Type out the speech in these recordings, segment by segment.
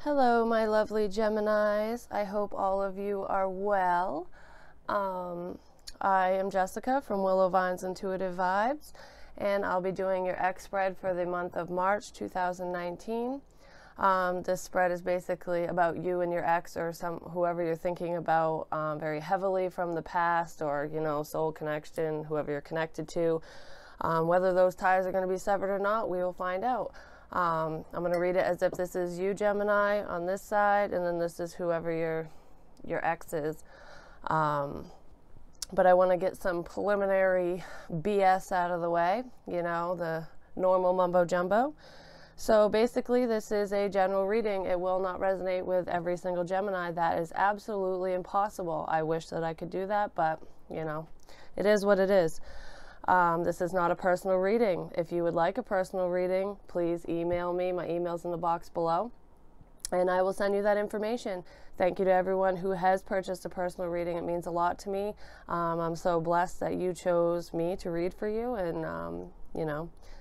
Hello, my lovely Geminis. I hope all of you are well. I am Jessica from Willowvine's Intuitive Vibes, and I'll be doing your X spread for the month of March 2019. This spread is basically about you and your ex, or whoever you're thinking about very heavily from the past, or soul connection, whoever you're connected to. Whether those ties are going to be severed or not, we will find out. I'm going to read it as if this is you, Gemini, on this side, and then this is whoever your ex is. But I want to get some preliminary BS out of the way, the normal mumbo jumbo. So basically, this is a general reading. It will not resonate with every single Gemini. That is absolutely impossible. I wish that I could do that, but, it is what it is. This is not a personal reading. If you would like a personal reading, please email me. My email's in the box below, and I will send you that information. Thank you to everyone who has purchased a personal reading. It means a lot to me. I'm so blessed that you chose me to read for you and,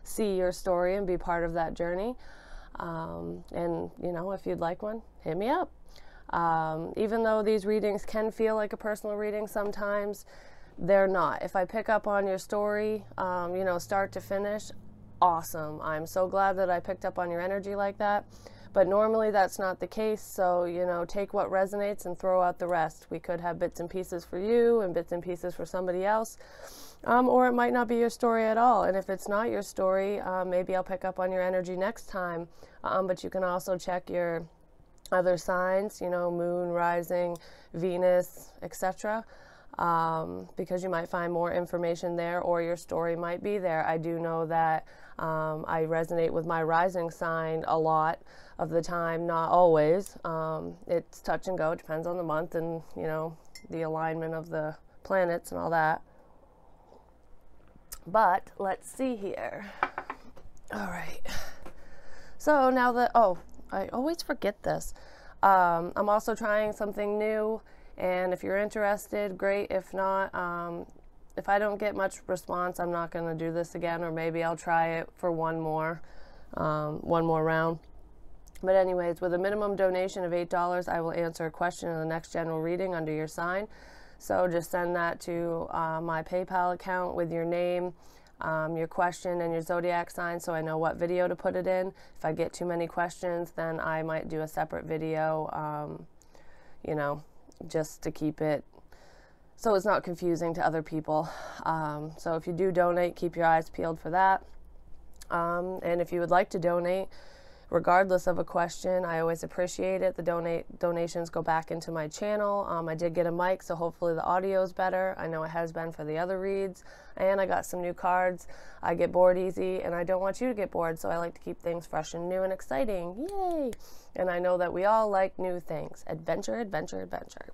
see your story and be part of that journey. And, if you'd like one, hit me up. Even though these readings can feel like a personal reading sometimes, they're not. If I pick up on your story, start to finish, awesome. I'm so glad that I picked up on your energy like that. But normally that's not the case. So, take what resonates and throw out the rest. We could have bits and pieces for you and bits and pieces for somebody else. Or it might not be your story at all. And if it's not your story, maybe I'll pick up on your energy next time. But you can also check your other signs, moon, rising, Venus, etc. Because you might find more information there, or your story might be there. I do know that I resonate with my rising sign a lot of the time, not always. It's touch and go. It depends on the month and, the alignment of the planets and all that. But let's see here. All right. So now that, I always forget this. I'm also trying something new. And if you're interested, great. If not, if I don't get much response, I'm not going to do this again, or maybe I'll try it for one more round. But anyways, with a minimum donation of $8, I will answer a question in the next general reading under your sign. So just send that to my PayPal account with your name, your question, and your zodiac sign, so I know what video to put it in. If I get too many questions, then I might do a separate video, just to keep it so it's not confusing to other people. So if you do donate, keep your eyes peeled for that. And if you would like to donate, regardless of a question, I always appreciate it. The donations go back into my channel. I did get a mic, so hopefully the audio is better. I know it has been for the other reads. And I got some new cards. I get bored easy, and I don't want you to get bored, so I like to keep things fresh and new and exciting. Yay! And I know that we all like new things. Adventure, adventure, adventure.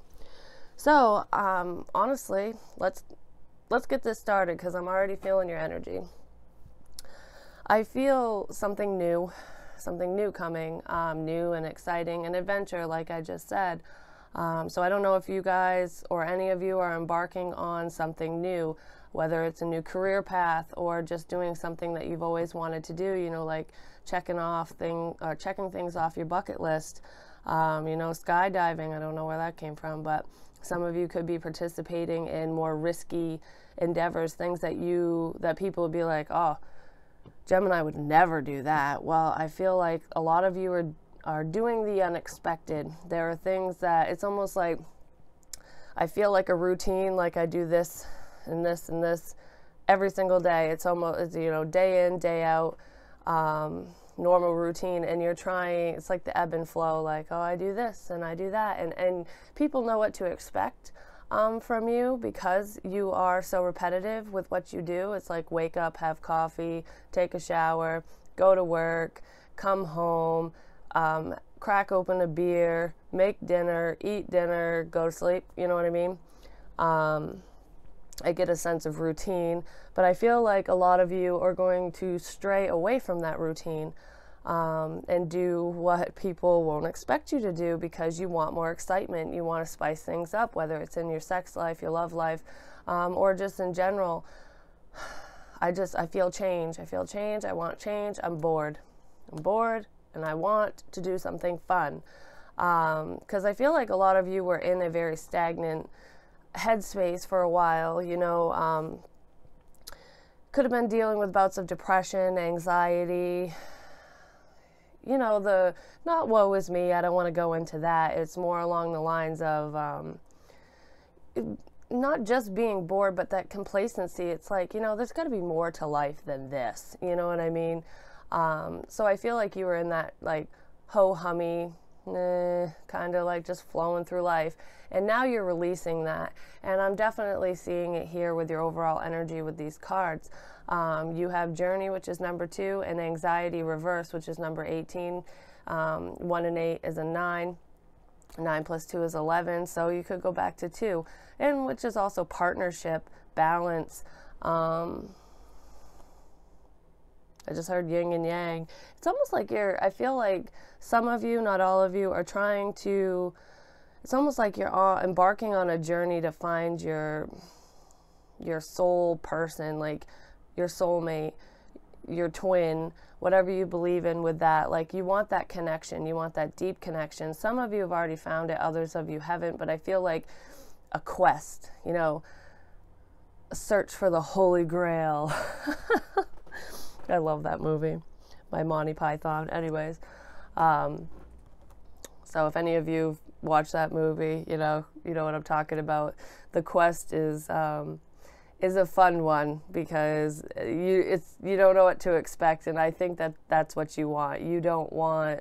So, honestly, let's get this started, because I'm already feeling your energy. I feel something new coming, new and exciting, and adventure, like I just said. So I don't know if you guys or any of you are embarking on something new, whether it's a new career path or just doing something that you've always wanted to do, like checking things off your bucket list. Skydiving, I don't know where that came from, but some of you could be participating in more risky endeavors, things that people would be like, oh, Gemini would never do that. Well, I feel like a lot of you are doing the unexpected. There are things that it's almost like I feel like a routine, like I do this and this and this every single day. It's almost, day in, day out, normal routine, and you're trying, it's like the ebb and flow, like, oh, I do this and I do that. And people know what to expect from you, because you are so repetitive with what you do. It's like wake up, have coffee, take a shower, go to work, come home, crack open a beer, make dinner, eat dinner, go to sleep. You know what I mean? I get a sense of routine, but I feel like a lot of you are going to stray away from that routine and do what people won't expect you to do, because you want more excitement. You want to spice things up, whether it's in your sex life, your love life, or just in general. I feel change. I want change. I'm bored. and I want to do something fun. Because I feel like a lot of you were in a very stagnant headspace for a while, you know, could have been dealing with bouts of depression, anxiety, you know, the, not woe is me, I don't want to go into that. It's more along the lines of not just being bored, but that complacency. It's like, you know, there's got to be more to life than this, you know what I mean? So I feel like you were in that, like, ho-hummy, kind of like just flowing through life, and now you're releasing that, and I'm definitely seeing it here with your overall energy with these cards. You have journey, which is number 2, and anxiety reverse, which is number 18. 1 and 8 is a 9. 9 plus 2 is 11, so you could go back to 2, and which is also partnership, balance. I just heard yin and yang. It's almost like I feel like some of you, not all of you, are trying to, it's almost like you're all embarking on a journey to find your soul person, like your soulmate, your twin, whatever you believe in with that. Like, you want that connection, you want that deep connection. Some of you have already found it, others of you haven't, but I feel like a quest, you know, a search for the Holy Grail. I love that movie by Monty Python. Anyways, so if any of you watch that movie, you know what I'm talking about. The quest is a fun one because you don't know what to expect, and I think that's what you want. You don't want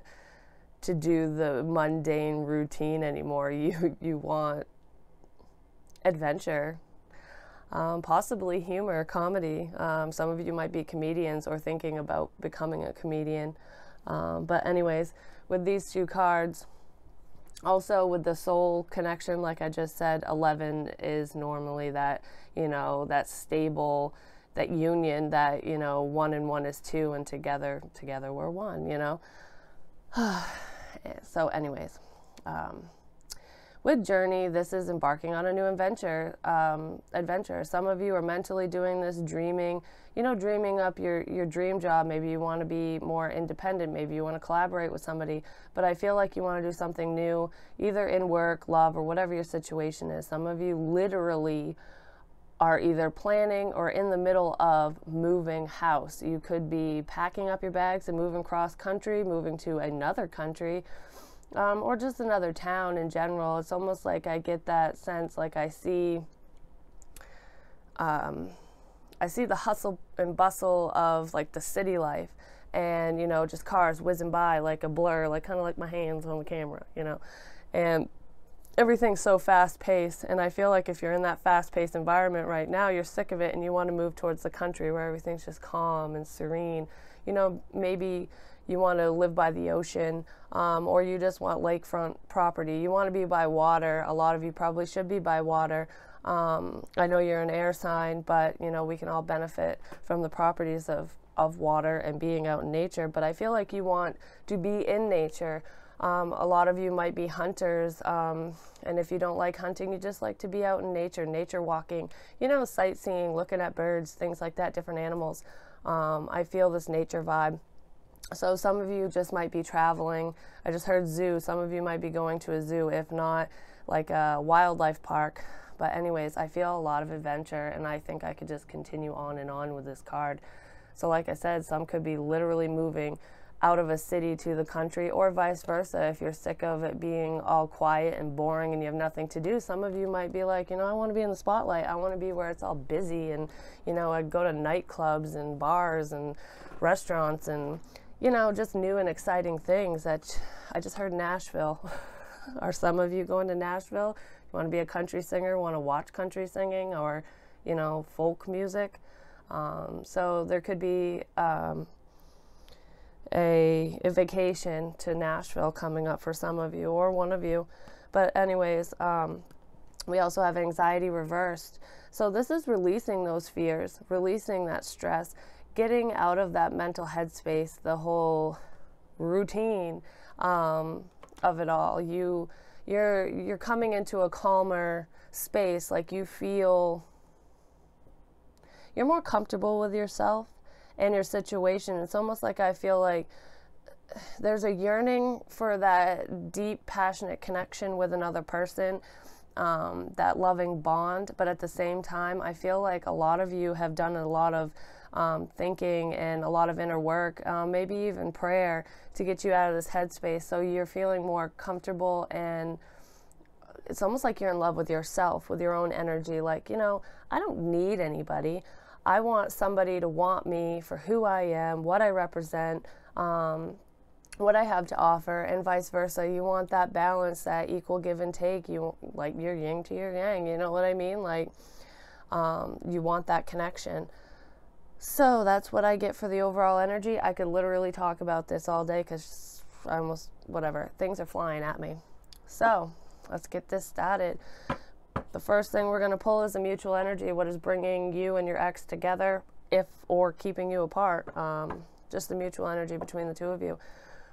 to do the mundane routine anymore. You want adventure. Possibly humor, comedy. Some of you might be comedians or thinking about becoming a comedian. But anyways, with these 2 cards, also with the soul connection, like I just said, 11 is normally that, you know, that stable, that union, that, you know, 1 and 1 is 2, and together we're 1, you know. So anyways, with journey, this is embarking on a new adventure. Some of you are mentally doing this, dreaming, you know, dreaming up your dream job. Maybe you want to be more independent. Maybe you want to collaborate with somebody. But I feel like you want to do something new, either in work, love, or whatever your situation is. Some of you literally are either planning or in the middle of moving house. You could be packing up your bags and moving cross country, moving to another country, or just another town in general. It's almost like I get that sense, like I see the hustle and bustle of like the city life, and, you know, just cars whizzing by like a blur, like kind of like my hands on the camera, you know, and everything's so fast-paced. And I feel like if you're in that fast-paced environment right now, you're sick of it and you want to move towards the country where everything's just calm and serene. You know, maybe you want to live by the ocean, or you just want lakefront property. You want to be by water. A lot of you probably should be by water. I know you're an air sign, but, you know, we can all benefit from the properties of water and being out in nature. But I feel like you want to be in nature. A lot of you might be hunters, and if you don't like hunting, you just like to be out in nature walking, you know, sightseeing, looking at birds, things like that, different animals. I feel this nature vibe. So some of you just might be traveling. I just heard zoo. Some of you might be going to a zoo, if not like a wildlife park. But anyways, I feel a lot of adventure, and I think I could just continue on and on with this card. So like I said, some could be literally moving out of a city to the country, or vice versa. If you're sick of it being all quiet and boring and you have nothing to do, some of you might be like, you know, I want to be in the spotlight. I want to be where it's all busy, and, you know, I go to nightclubs and bars and restaurants and, you know, just new and exciting things. That I just heard Nashville. Are some of you going to Nashville? You want to be a country singer, want to watch country singing, or, you know, folk music? So there could be a vacation to Nashville coming up for some of you, or one of you. But anyways, we also have anxiety reversed. So this is releasing those fears, releasing that stress, getting out of that mental headspace, the whole routine of it all. You're coming into a calmer space, like you feel you're more comfortable with yourself and your situation. It's almost like I feel like there's a yearning for that deep, passionate connection with another person, that loving bond. But at the same time, I feel like a lot of you have done a lot of thinking and a lot of inner work, maybe even prayer, to get you out of this headspace. So you're feeling more comfortable, and it's almost like you're in love with yourself, with your own energy. Like, you know, I don't need anybody. I want somebody to want me for who I am, what I represent, what I have to offer, and vice versa. You want that balance, that equal give and take. You like your yin to your yang, you know what I mean? Like, you want that connection. So that's what I get for the overall energy. I could literally talk about this all day because I almost, whatever, things are flying at me. So let's get this started. The first thing we're going to pull is a mutual energy. What is bringing you and your ex together, if or keeping you apart? Just the mutual energy between the two of you.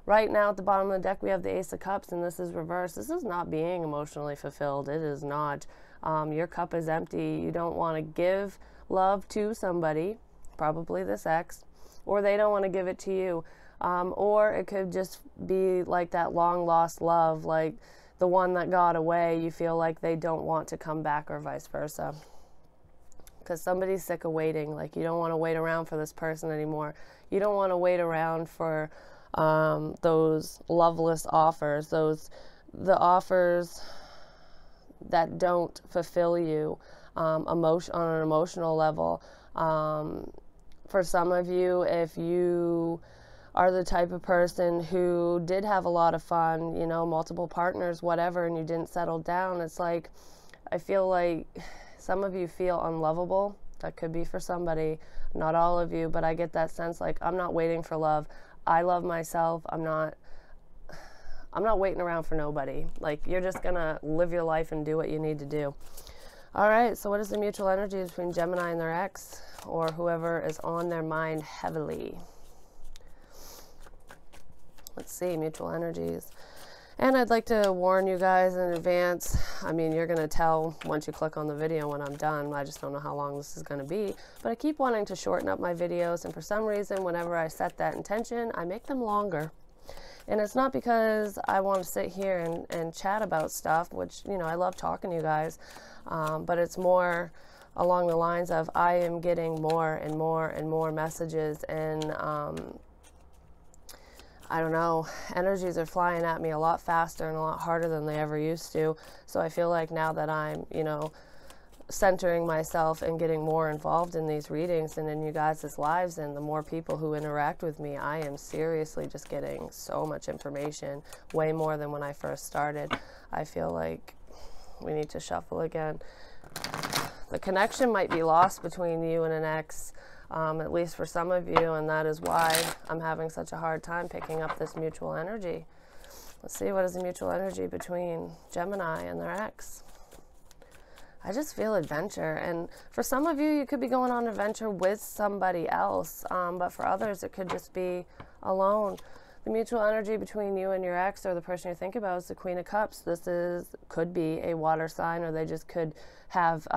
Right now at the bottom of the deck, we have the Ace of Cups, and this is reversed. This is not being emotionally fulfilled. It is not. Your cup is empty. You don't want to give love to somebody, probably this ex, or they don't want to give it to you. Or it could just be like that long lost love, like the one that got away. You feel like they don't want to come back, or vice versa. Because somebody's sick of waiting. Like, you don't want to wait around for this person anymore. You don't want to wait around for those loveless offers, the offers that don't fulfill you on an emotional level. For some of you, if you are the type of person who did have a lot of fun, you know, multiple partners, whatever, and you didn't settle down, it's like, I feel like some of you feel unlovable. That could be for somebody, not all of you, but I get that sense like, I'm not waiting for love. I love myself. I'm not waiting around for nobody. Like, you're just gonna live your life and do what you need to do. All right, so what is the mutual energy between Gemini and their ex, or whoever is on their mind heavily? Let's see, mutual energies. And I'd like to warn you guys in advance. I mean, you're going to tell once you click on the video when I'm done. I just don't know how long this is going to be. But I keep wanting to shorten up my videos, and for some reason, whenever I set that intention, I make them longer. And it's not because I want to sit here and chat about stuff, which, you know, I love talking to you guys. But it's more along the lines of, I am getting more and more and more messages, and I don't know, energies are flying at me a lot faster and a lot harder than they ever used to. So I feel like now that I'm, you know, centering myself and getting more involved in these readings and in you guys' lives, and the more people who interact with me, I am seriously just getting so much information, way more than when I first started. I feel like we need to shuffle again. The connection might be lost between you and an ex, at least for some of you, and that is why I'm having such a hard time picking up this mutual energy. Let's see, what is the mutual energy between Gemini and their ex? I just feel adventure, and for some of you, you could be going on an adventure with somebody else, but for others, it could just be alone. The mutual energy between you and your ex, or the person you think about, is the Queen of Cups. This could be a water sign, or they just could have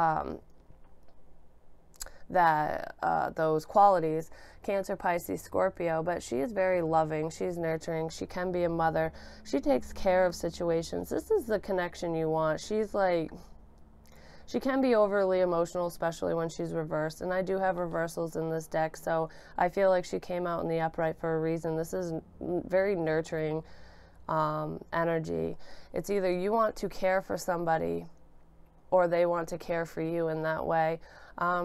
those qualities, Cancer, Pisces, Scorpio. But she is very loving, she's nurturing, she can be a mother, she takes care of situations. This is the connection you want. She's like, she can be overly emotional, especially when she's reversed, and I do have reversals in this deck, so I feel like she came out in the upright for a reason. This is very nurturing energy. It's either you want to care for somebody, or they want to care for you in that way.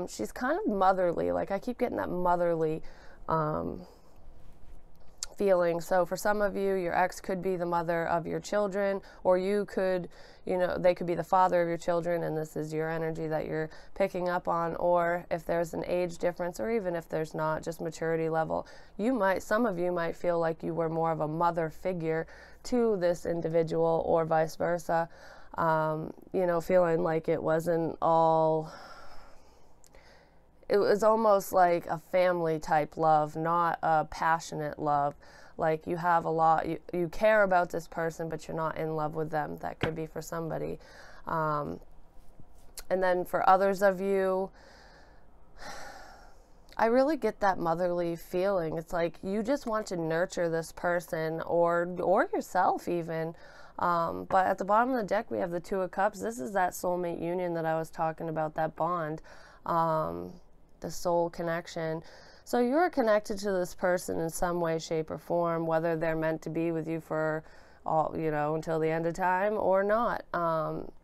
She's kind of motherly. Like, I keep getting that motherly feeling. So for some of you, your ex could be the mother of your children, or you could, you know, they could be the father of your children, and this is your energy that you're picking up on. Or if there's an age difference, or even if there's not, just maturity level, some of you might feel like you were more of a mother figure to this individual, or vice versa. You know, feeling like it wasn't all, it was almost like a family type love, not a passionate love. Like, you have a lot, you care about this person, but you're not in love with them. That could be for somebody. And then for others of you, I really get that motherly feeling. It's like you just want to nurture this person, or yourself even. But at the bottom of the deck, we have the Two of Cups. This is that soulmate union that I was talking about, that bond, the soul connection. So you're connected to this person in some way, shape, or form, whether they're meant to be with you for all, you know, until the end of time or not.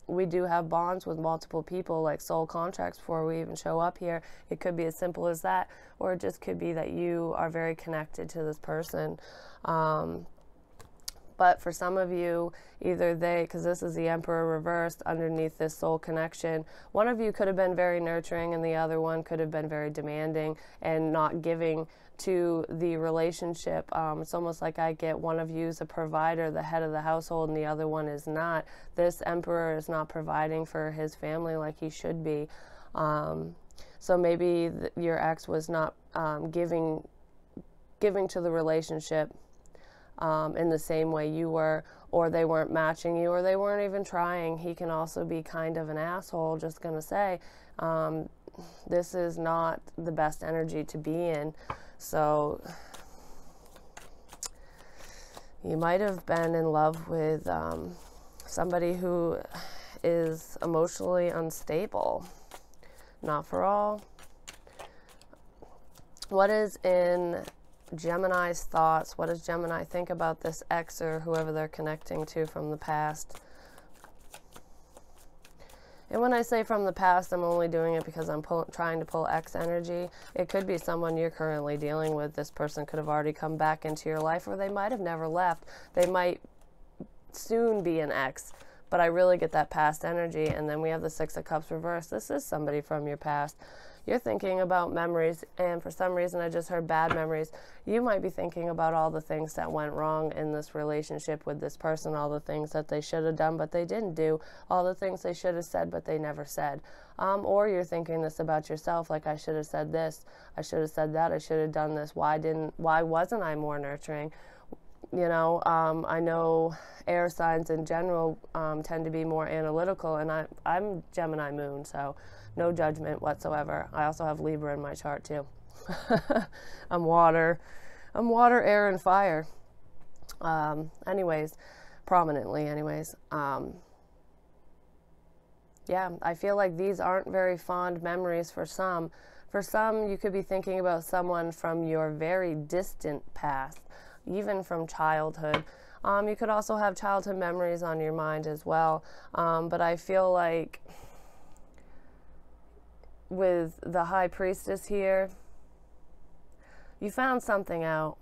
We do have bonds with multiple people, like soul contracts, before we even show up here. It could be as simple as that, or it just could be that you are very connected to this person. But for some of you, either they, because this is the Emperor reversed underneath this soul connection, one of you could have been very nurturing and the other one could have been very demanding and not giving to the relationship. It's almost like I get one of you is a provider, the head of the household, and the other one is not. This Emperor is not providing for his family like he should be. So maybe your ex was not giving to the relationship in the same way you were, or they weren't matching you, or they weren't even trying. He can also be kind of an asshole, just gonna say, this is not the best energy to be in. So you might have been in love with somebody who is emotionally unstable. Not for all. What is in Gemini's thoughts? What does Gemini think about this ex or whoever they're connecting to from the past? And when I say from the past, I'm only doing it because I'm trying to pull ex energy. It could be someone you're currently dealing with. This person could have already come back into your life, or they might have never left. They might soon be an ex, but I really get that past energy. And then we have the Six of Cups reversed. This is somebody from your past. You're thinking about memories, and for some reason I just heard bad memories. You might be thinking about all the things that went wrong in this relationship with this person, all the things that they should have done but they didn't do, all the things they should have said but they never said. Or you're thinking this about yourself, like, I should have said this, I should have said that, I should have done this, why wasn't I more nurturing? You know, I know air signs in general tend to be more analytical, and I'm Gemini moon, so no judgment whatsoever. I also have Libra in my chart too. I'm water, air, and fire. Anyways, prominently anyways. Yeah, I feel like these aren't very fond memories for some. For some, you could be thinking about someone from your very distant past, even from childhood. You could also have childhood memories on your mind as well. But I feel like with the High Priestess here, you found something out.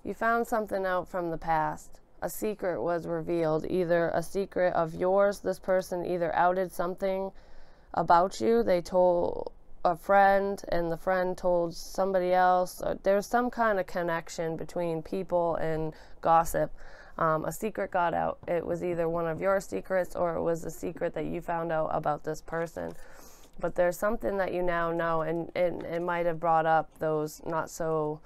You found something out from the past. A secret was revealed, either a secret of yours. This person either outed something about you. They told a friend, and the friend told somebody else. There's some kind of connection between people and gossip. A secret got out. It was either one of your secrets, or it was a secret that you found out about this person. But there's something that you now know, and it might have brought up those not so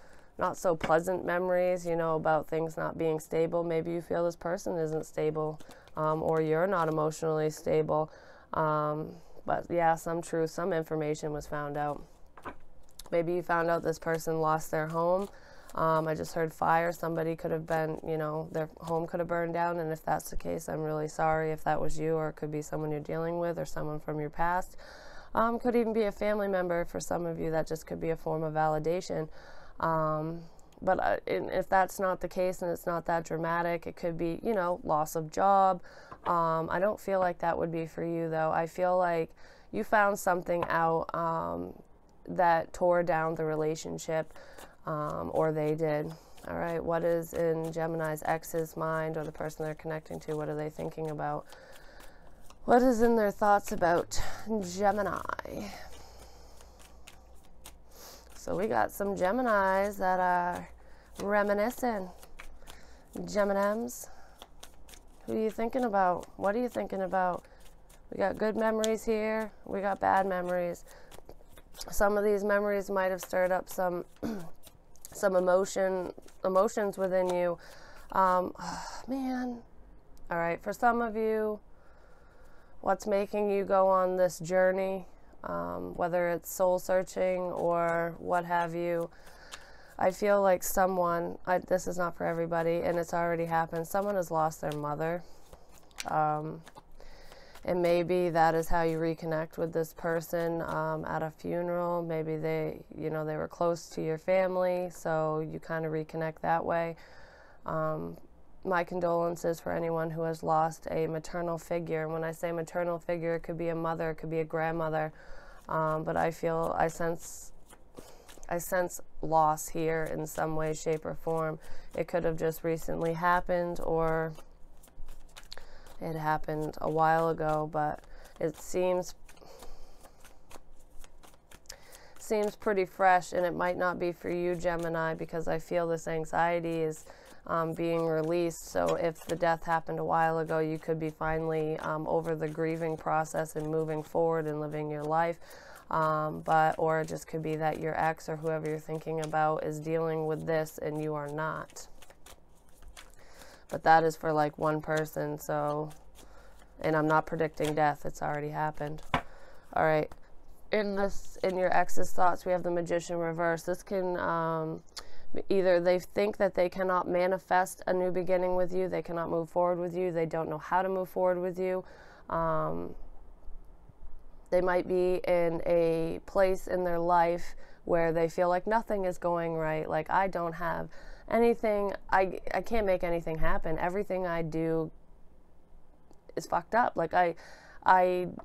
pleasant memories, you know, about things not being stable. Maybe you feel this person isn't stable, or you're not emotionally stable. But yeah, some truth, some information was found out. Maybe you found out this person lost their home. I just heard fire. Somebody could have been, you know, their home could have burned down. And if that's the case, I'm really sorry if that was you, or it could be someone you're dealing with, or someone from your past. Could even be a family member for some of you. That just could be a form of validation. But if that's not the case and it's not that dramatic, it could be, you know, loss of job. I don't feel like that would be for you, though. I feel like you found something out that tore down the relationship, or they did. All right, what is in Gemini's ex's mind, or the person they're connecting to? What are they thinking about? What is in their thoughts about Gemini? So we got some Geminis that are reminiscing. Geminems. Who are you thinking about? What are you thinking about? We got good memories here. We got bad memories. Some of these memories might have stirred up some emotions within you. Man. All right, for some of you, what's making you go on this journey whether it's soul searching or what have you. I feel like someone, this is not for everybody, and it's already happened, someone has lost their mother. And maybe that is how you reconnect with this person at a funeral. Maybe they, you know, they were close to your family, so you kind of reconnect that way. My condolences for anyone who has lost a maternal figure. When I say maternal figure, it could be a mother, it could be a grandmother. But I sense loss here in some way, shape, or form. It could have just recently happened, or it happened a while ago, but it seems pretty fresh, and it might not be for you, Gemini, because I feel this anxiety is being released. So if the death happened a while ago, you could be finally over the grieving process and moving forward and living your life. Or it just could be that your ex or whoever you're thinking about is dealing with this and you are not. But that is for like one person, so, and I'm not predicting death, it's already happened. All right, in your ex's thoughts, we have the Magician reverse. This can either they think that they cannot manifest a new beginning with you, they cannot move forward with you, they don't know how to move forward with you. They might be in a place in their life where they feel like nothing is going right, like I don't have anything, I can't make anything happen, everything I do is fucked up, like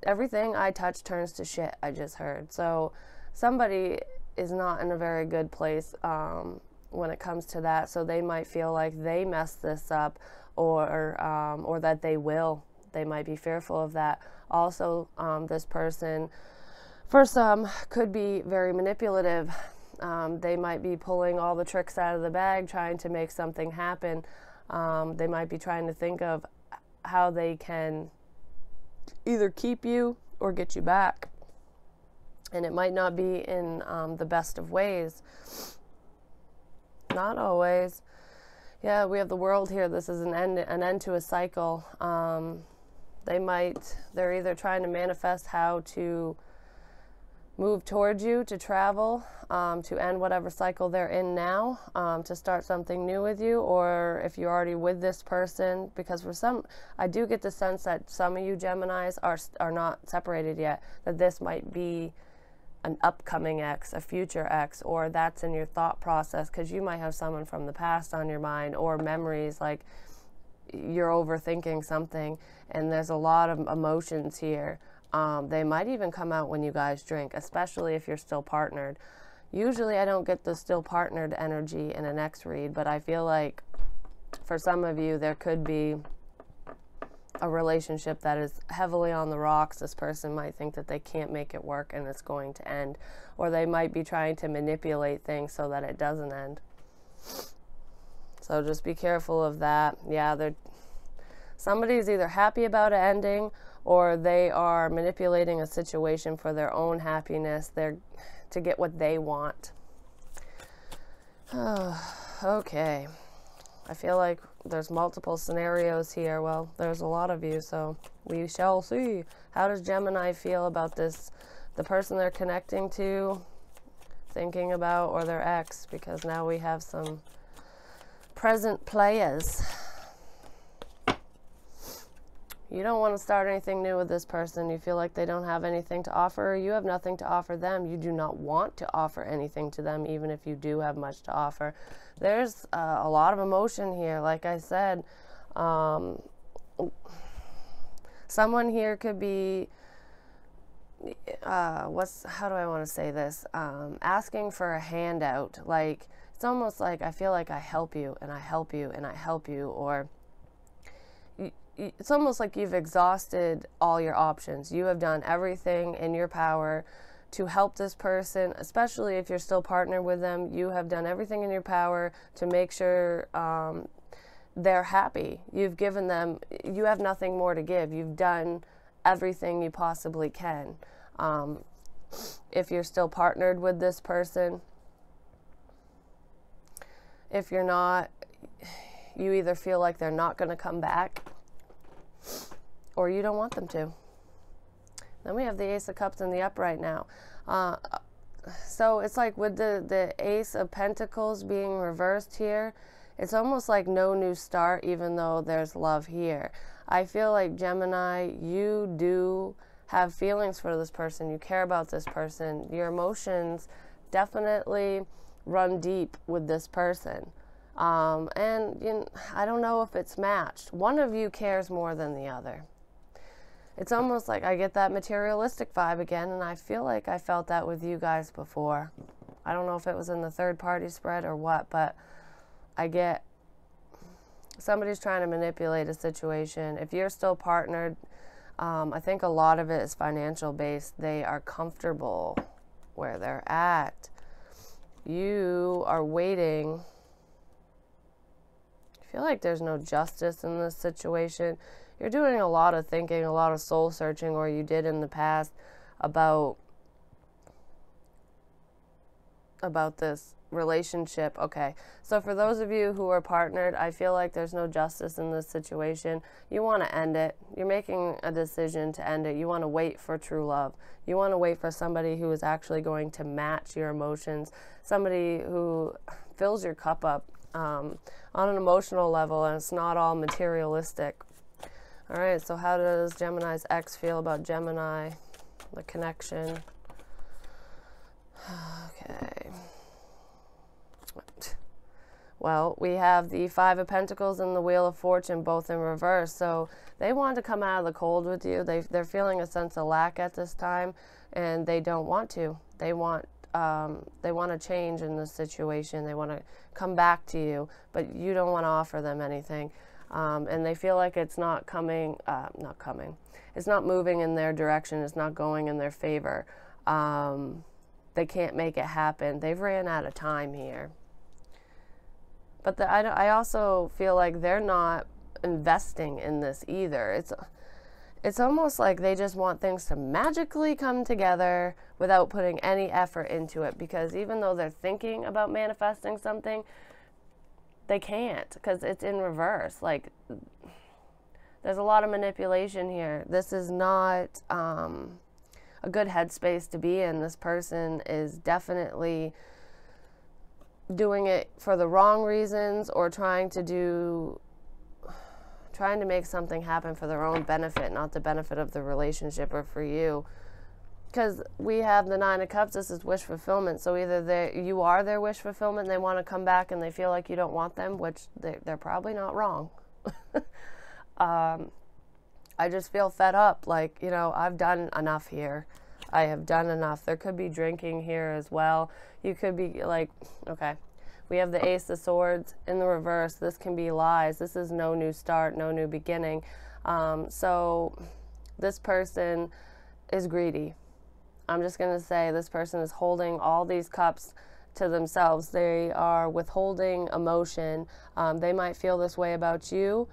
everything I touch turns to shit, I just heard. So somebody is not in a very good place when it comes to that, so they might feel like they messed this up, or that they will. They might be fearful of that. Also, this person, for some, could be very manipulative. They might be pulling all the tricks out of the bag, trying to make something happen. They might be trying to think of how they can either keep you or get you back. And it might not be in the best of ways. Not always. Yeah, we have the World here. This is an end to a cycle. They're either trying to manifest how to move towards you, to travel, to end whatever cycle they're in now, to start something new with you, or if you're already with this person, because for some, I do get the sense that some of you Geminis are not separated yet, that this might be an upcoming ex, a future ex, or that's in your thought process, because you might have someone from the past on your mind, or memories, like you're overthinking something, and there's a lot of emotions here. They might even come out when you guys drink, especially if you're still partnered. Usually I don't get the still partnered energy in an ex read, but I feel like for some of you there could be a relationship that is heavily on the rocks. This person might think that they can't make it work and it's going to end, or they might be trying to manipulate things so that it doesn't end. So just be careful of that. Yeah, somebody's either happy about it ending, or they are manipulating a situation for their own happiness. They're to get what they want. Okay. I feel like there's multiple scenarios here. Well, there's a lot of you, so we shall see. How does Gemini feel about this? The person they're connecting to, thinking about, or their ex? Because now we have some present players. You don't want to start anything new with this person. You feel like they don't have anything to offer, or you have nothing to offer them. You do not want to offer anything to them, even if you do have much to offer. There's a lot of emotion here. Like I said, someone here could be, how do I want to say this? Asking for a handout. Like, it's almost like I feel like I help you, and I help you, and I help you, or it's almost like you've exhausted all your options. You have done everything in your power to help this person, especially if you're still partnered with them. You have done everything in your power to make sure they're happy. You've given them, you have nothing more to give. You've done everything you possibly can. If you're still partnered with this person, if you're not, you either feel like they're not going to come back, or you don't want them to. Then we have the Ace of Cups in the upright now. So it's like with the Ace of Pentacles being reversed here, it's almost like no new start, even though there's love here. I feel like, Gemini, you do have feelings for this person. You care about this person. Your emotions definitely run deep with this person. And I don't know if it's matched. One of you cares more than the other. It's almost like I get that materialistic vibe again, and I feel like I felt that with you guys before. I don't know if it was in the third party spread or what, but I get somebody's trying to manipulate a situation. If you're still partnered, I think a lot of it is financial based. They are comfortable where they're at. You are waiting. I feel like there's no justice in this situation. You're doing a lot of thinking, a lot of soul searching, or you did in the past, about this relationship. Okay, so for those of you who are partnered, I feel like there's no justice in this situation. You want to end it. You're making a decision to end it. You want to wait for true love. You want to wait for somebody who is actually going to match your emotions, somebody who fills your cup up on an emotional level, and it's not all materialistic. All right, so how does Gemini's ex feel about Gemini, the connection? Okay. Well, we have the Five of Pentacles and the Wheel of Fortune both in reverse. So they want to come out of the cold with you. They're feeling a sense of lack at this time, and they don't want to. They want to change in this situation. They want to come back to you, but you don't want to offer them anything. And they feel like it's not coming. It's not moving in their direction. It's not going in their favor. They can't make it happen. They've ran out of time here. But I also feel like they're not investing in this either. It's almost like they just want things to magically come together without putting any effort into it, because even though they're thinking about manifesting something, they can't, because it's in reverse. Like, there's a lot of manipulation here. This is not a good headspace to be in. This person is definitely doing it for the wrong reasons, or trying to make something happen for their own benefit, not the benefit of the relationship or for you. Because we have the Nine of Cups. This is wish fulfillment. So either you are their wish fulfillment, and they want to come back and they feel like you don't want them, which they're probably not wrong. I just feel fed up. Like, I've done enough here. I have done enough. There could be drinking here as well. You could be like, okay, we have the Ace of Swords in the reverse. This can be lies. This is no new start, no new beginning. So this person is greedy. I'm just going to say this person is holding all these cups to themselves. They are withholding emotion. They might feel this way about you,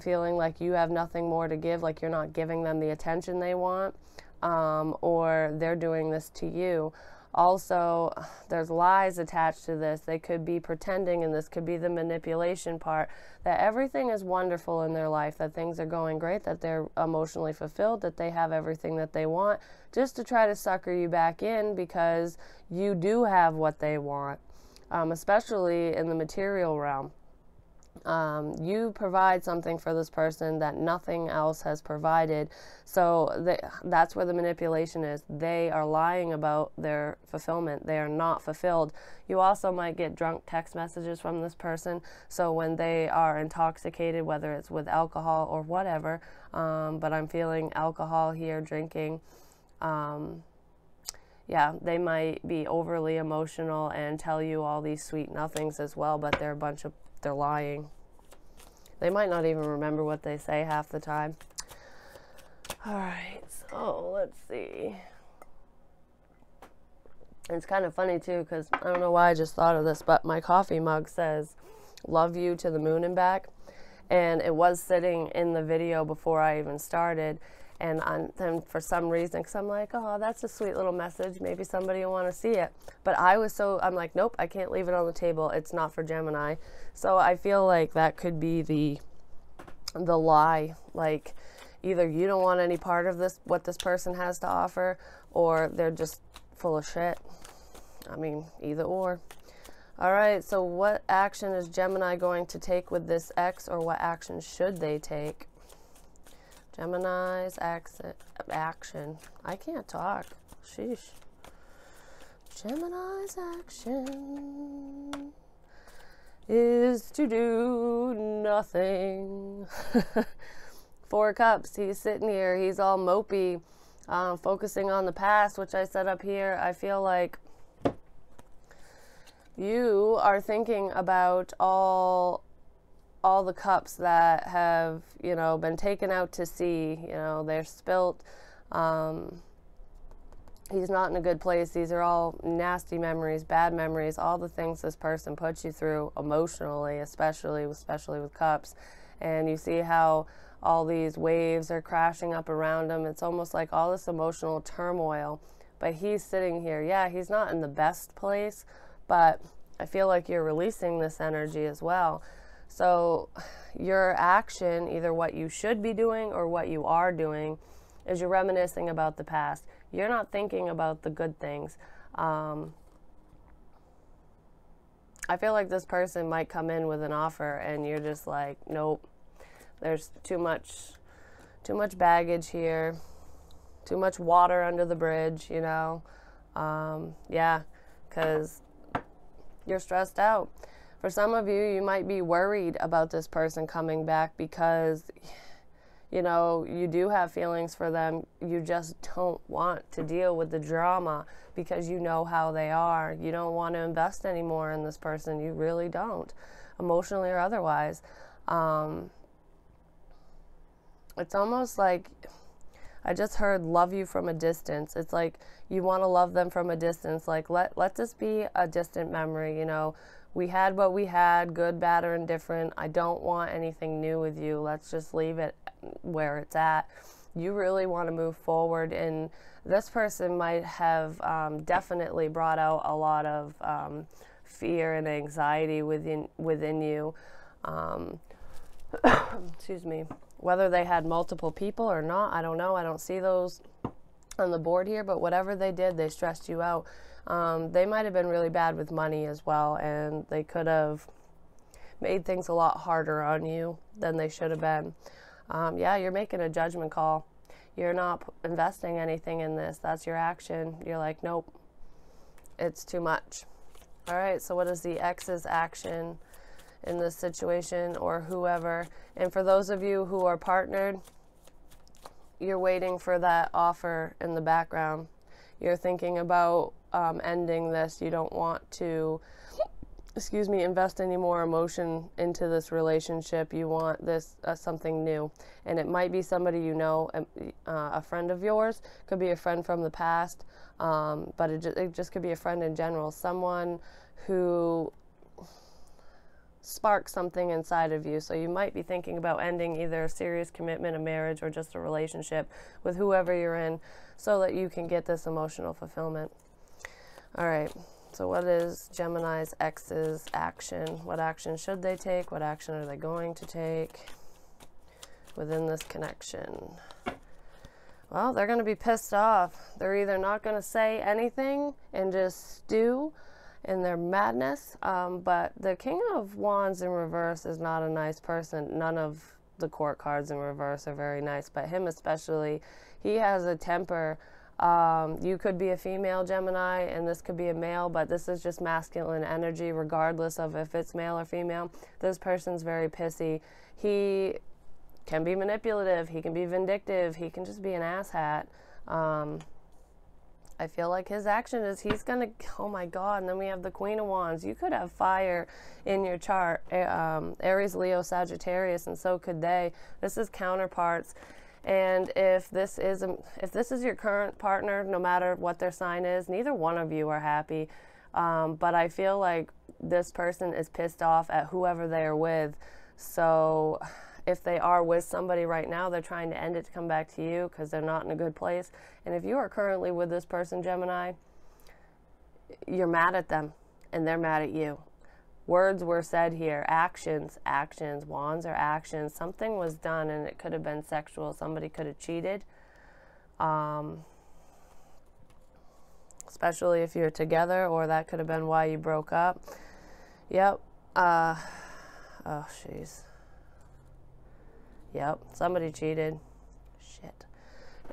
feeling like you have nothing more to give, like you're not giving them the attention they want, or they're doing this to you. Also, there's lies attached to this. They could be pretending, and this could be the manipulation part, that everything is wonderful in their life, that things are going great, that they're emotionally fulfilled, that they have everything that they want, just to try to sucker you back in because you do have what they want, especially in the material realm. You provide something for this person that nothing else has provided. So that's where the manipulation is. They are lying about their fulfillment. They are not fulfilled. You also might get drunk text messages from this person. So when they are intoxicated, whether it's with alcohol or whatever, but I'm feeling alcohol here, drinking, yeah, they might be overly emotional and tell you all these sweet nothings as well, but they're lying. They might not even remember what they say half the time. All right, so let's see. It's kind of funny too, because I don't know why I just thought of this, but my coffee mug says, "Love you to the moon and back." And it was sitting in the video before I even started. And then for some reason, because I'm like, oh, that's a sweet little message. Maybe somebody will want to see it. But I'm like, nope, I can't leave it on the table. It's not for Gemini. So I feel like that could be the lie. Like, either you don't want any part of this, what this person has to offer, or they're just full of shit. I mean, either or. All right, so what action is Gemini going to take with this X, or what action should they take? Gemini's action. I can't talk. Sheesh. Gemini's action is to do nothing. Four of Cups. He's sitting here. He's all mopey, focusing on the past, which I set up here. I feel like you are thinking about all the cups that have, you know, been taken out to sea. You know, they're spilt. He's not in a good place. These are all nasty memories, bad memories, all the things this person puts you through emotionally, especially with cups. And you see how all these waves are crashing up around him. It's almost like all this emotional turmoil. But he's sitting here. Yeah, he's not in the best place, but I feel like you're releasing this energy as well. So your action, either what you should be doing or what you are doing, is you're reminiscing about the past. You're not thinking about the good things. I feel like this person might come in with an offer and you're just like, nope, there's too much baggage here, too much water under the bridge, you know. Yeah, because you're stressed out. For some of you, you might be worried about this person coming back because, you know, you do have feelings for them. You just don't want to deal with the drama because you know how they are. You don't want to invest anymore in this person. You really don't, emotionally or otherwise. It's almost like, I just heard love you from a distance. It's like you want to love them from a distance. Like, let this be a distant memory, you know. We had what we had, good, bad, or indifferent. I don't want anything new with you. Let's just leave it where it's at. You really want to move forward, and this person might have definitely brought out a lot of fear and anxiety within you. Excuse me. Whether they had multiple people or not, I don't know. I don't see those on the board here, but whatever they did, they stressed you out. They might have been really bad with money as well, and they could have made things a lot harder on you than they should have been. Yeah, you're making a judgment call. You're not investing anything in this. That's your action. You're like, nope, it's too much. All right, so what is the X's action in this situation, or whoever? And for those of you who are partnered, you're waiting for that offer in the background. You're thinking about ending this. You don't want to, excuse me, invest any more emotion into this relationship. You want this something new. And it might be somebody you know, a friend of yours, could be a friend from the past, but it just could be a friend in general. Someone who spark something inside of you. So you might be thinking about ending either a serious commitment, a marriage, or just a relationship with whoever you're in so that you can get this emotional fulfillment. All right, so what is Gemini's X's action? What action should they take? What action are they going to take within this connection? Well, they're going to be pissed off. They're either not going to say anything and just stew in their madness, but the King of Wands in reverse is not a nice person. None of the court cards in reverse are very nice, but him especially, he has a temper. You could be a female Gemini and this could be a male, but this is just masculine energy regardless of if it's male or female. This person's very pissy. He can be manipulative, he can be vindictive, he can just be an asshat. I feel like his action is he's going to, oh my God, and then we have the Queen of Wands. You could have fire in your chart, Aries, Leo, Sagittarius, and so could they. This is counterparts. And if this is your current partner, no matter what their sign is, neither one of you are happy. But I feel like this person is pissed off at whoever they are with. So if they are with somebody right now, they're trying to end it to come back to you because they're not in a good place. And if you are currently with this person, Gemini, you're mad at them and they're mad at you. Words were said here. Actions, actions. Wands are actions. Something was done, and it could have been sexual. Somebody could have cheated. Especially if you're together, or that could have been why you broke up. Yep. Oh, jeez. Yep. Somebody cheated. Shit.